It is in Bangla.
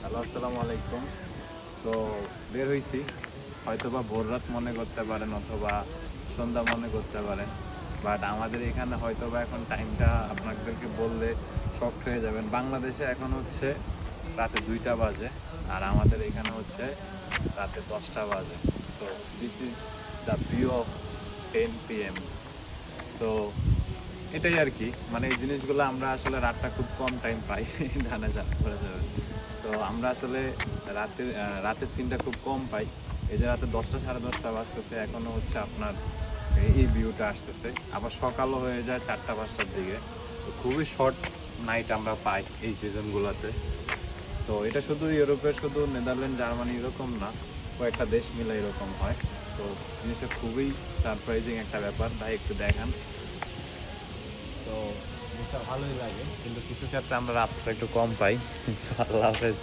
হ্যালো, আসসালামু আলাইকুম। সো বের হয়েছি, হয়তো বা ভোর রাত মনে করতে পারেন অথবা সন্ধ্যা মনে করতে পারেন, বাট আমাদের এখানে হয়তো বা এখন টাইমটা আপনাদেরকে বললে শকড হয়ে যাবেন। বাংলাদেশে এখন হচ্ছে রাতে 2টা বাজে, আর আমাদের এখানে হচ্ছে রাতে 10টা বাজে। So this is the view of 10 PM। So এটাই আর কি, মানে এই জিনিসগুলো আমরা আসলে রাতটা খুব কম টাইম পাই ডানা জানা করে যাবে। তো আমরা আসলে রাতের সিনটা খুব কম পাই। এই যে রাতে 10টা সাড়ে 10টা বাজতেছে, এখনো হচ্ছে আপনার এই ভিউটা আসতেছে। আবার সকালও হয়ে যায় 4টা 5টার দিকে। তো খুবই শর্ট নাইট আমরা পাই এই সিজনগুলোতে। তো এটা শুধু ইউরোপের, শুধু নেদারল্যান্ড জার্মানি এরকম না, কয়েকটা দেশ মিলে এরকম হয়। তো জিনিসটা খুবই সারপ্রাইজিং একটা ব্যাপার। ভাই একটু দেখান। তো জিনিসটা ভালোই লাগে, কিন্তু কিছু ক্ষেত্রে আমরা রাতটা একটু কম পাই। আল্লাহ হাফেজ।